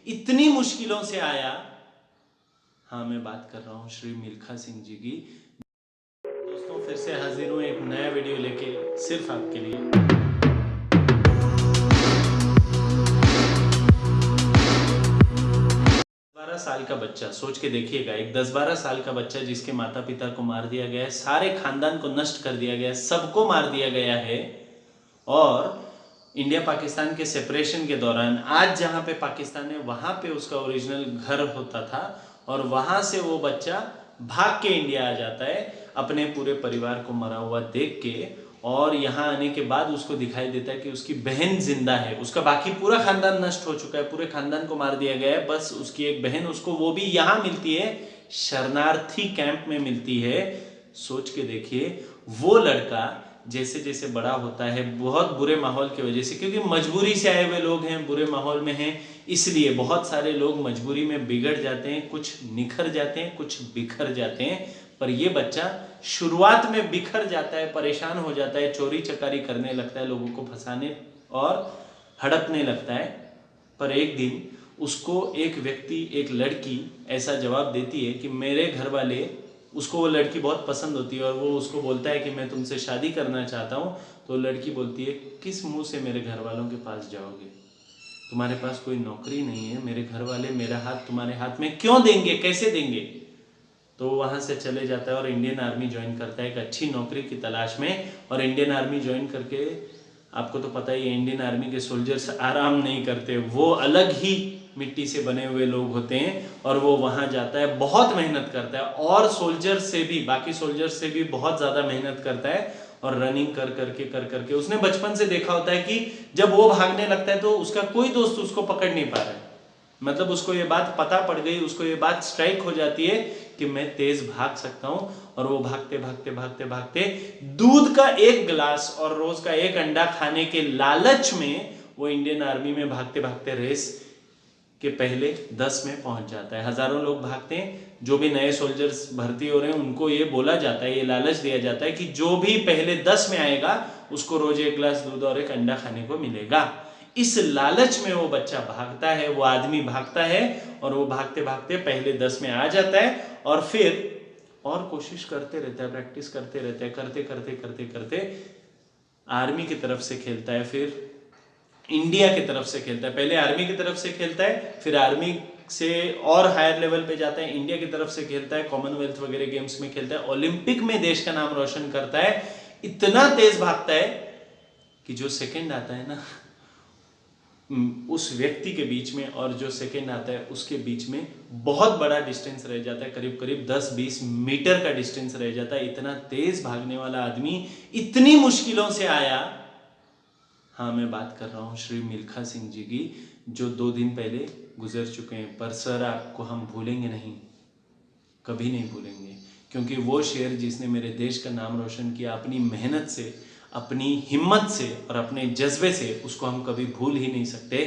इतनी मुश्किलों से आया। हाँ, मैं बात कर रहा हूँ श्री मिल्खा सिंह जी की। दोस्तों, फिर से हाजिर हूँ एक नया वीडियो लेके सिर्फ आपके लिए। 12 साल का बच्चा, सोच के देखिएगा, एक 10-12 साल का बच्चा जिसके माता पिता को मार दिया गया है, सारे खानदान को नष्ट कर दिया गया है, सबको मार दिया गया है। और इंडिया पाकिस्तान के सेपरेशन के दौरान आज जहाँ पे पाकिस्तान है वहाँ पे उसका ओरिजिनल घर होता था, और वहाँ से वो बच्चा भाग के इंडिया आ जाता है अपने पूरे परिवार को मरा हुआ देख के। और यहाँ आने के बाद उसको दिखाई देता है कि उसकी बहन जिंदा है, उसका बाकी पूरा खानदान नष्ट हो चुका है, पूरे खानदान को मार दिया गया है, बस उसकी एक बहन उसको, वो भी यहाँ मिलती है, शरणार्थी कैंप में मिलती है। सोच के देखिए, वो लड़का जैसे जैसे बड़ा होता है, बहुत बुरे माहौल की वजह से, क्योंकि मजबूरी से आए हुए लोग हैं, बुरे माहौल में हैं, इसलिए बहुत सारे लोग मजबूरी में बिगड़ जाते हैं, कुछ निखर जाते हैं, कुछ बिखर जाते हैं। पर ये बच्चा शुरुआत में बिखर जाता है, परेशान हो जाता है, चोरी चकारी करने लगता है, लोगों को फंसाने और हड़पने लगता है। पर एक दिन उसको एक व्यक्ति, एक लड़की ऐसा जवाब देती है कि मेरे घर वाले, उसको वो लड़की बहुत पसंद होती है और वो उसको बोलता है कि मैं तुमसे शादी करना चाहता हूँ। तो लड़की बोलती है, किस मुंह से मेरे घर वालों के पास जाओगे, तुम्हारे पास कोई नौकरी नहीं है, मेरे घर वाले मेरा हाथ तुम्हारे हाथ में क्यों देंगे, कैसे देंगे। तो वहाँ से चले जाता है और इंडियन आर्मी ज्वाइन करता है एक अच्छी नौकरी की तलाश में। और इंडियन आर्मी ज्वाइन करके, आपको तो पता ही है, इंडियन आर्मी के सोल्जर्स आराम नहीं करते, वो अलग ही मिट्टी से बने हुए लोग होते हैं। और वो वहाँ जाता है, बहुत मेहनत करता है, और सोल्जर से भी, बाकी सोल्जर से भी बहुत ज़्यादा मेहनत करता है। और रनिंग कर करके उसने बचपन से देखा होता है कि जब वो भागने लगता है तो उसका कोई दोस्त उसको पकड़ नहीं पा रहा है। मतलब उसको ये बात पता पड़ गई, उसको ये बात स्ट्राइक हो जाती है कि मैं तेज भाग सकता हूं। और वो भागते भागते भागते भागते दूध का एक गिलास और रोज का एक अंडा खाने के लालच में वो इंडियन आर्मी में भागते भागते रेस के पहले 10 में पहुंच जाता है। हजारों लोग भागते हैं, जो भी नए सोल्जर्स भर्ती हो रहे हैं उनको ये बोला जाता है, ये लालच दिया जाता है कि जो भी पहले 10 में आएगा उसको रोज एक गिलास दूध और एक अंडा खाने को मिलेगा। इस लालच में वो बच्चा भागता है, वो आदमी भागता है, और वो भागते भागते पहले 10 में आ जाता है। और फिर और कोशिश करते रहता है, प्रैक्टिस करते रहता है, करते करते करते करते आर्मी की तरफ से खेलता है, फिर इंडिया की तरफ से खेलता है। पहले आर्मी की तरफ से खेलता है, फिर आर्मी से और हायर लेवल पे जाता है, इंडिया की तरफ से खेलता है, कॉमनवेल्थ वगैरह गेम्स में खेलता है, ओलंपिक में देश का नाम रोशन करता है। इतना तेज भागता है कि जो सेकंड आता है ना, उस व्यक्ति के बीच में और जो सेकंड आता है उसके बीच में बहुत बड़ा डिस्टेंस रह जाता है, करीब करीब 10-20 मीटर का डिस्टेंस रह जाता है। इतना तेज भागने वाला आदमी इतनी मुश्किलों से आया। हाँ, मैं बात कर रहा हूँ श्री मिल्खा सिंह जी की, जो 2 दिन पहले गुजर चुके हैं। पर सर, आपको हम भूलेंगे नहीं, कभी नहीं भूलेंगे, क्योंकि वो शेर जिसने मेरे देश का नाम रोशन किया अपनी मेहनत से, अपनी हिम्मत से और अपने जज्बे से, उसको हम कभी भूल ही नहीं सकते।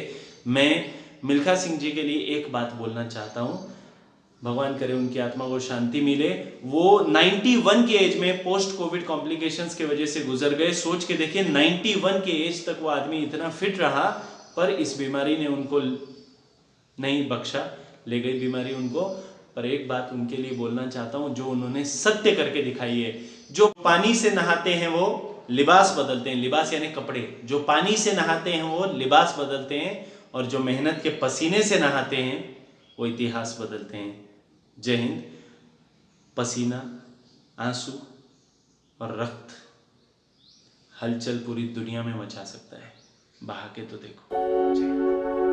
मैं मिल्खा सिंह जी के लिए एक बात बोलना चाहता हूँ, भगवान करे उनकी आत्मा को शांति मिले। वो 91 की एज में पोस्ट कोविड कॉम्प्लिकेशंस की वजह से गुजर गए। सोच के देखिए, 91 के एज तक वो आदमी इतना फिट रहा, पर इस बीमारी ने उनको नहीं बख्शा, ले गई बीमारी उनको। पर एक बात उनके लिए बोलना चाहता हूं, जो उन्होंने सत्य करके दिखाई है। जो पानी से नहाते हैं वो लिबास बदलते हैं, लिबास यानी कपड़े, जो पानी से नहाते हैं वो लिबास बदलते हैं, और जो मेहनत के पसीने से नहाते हैं वो इतिहास बदलते हैं। जय हिंद। पसीना, आंसू और रक्त हलचल पूरी दुनिया में मचा सकता है, बहा के तो देखो। जय हिंद।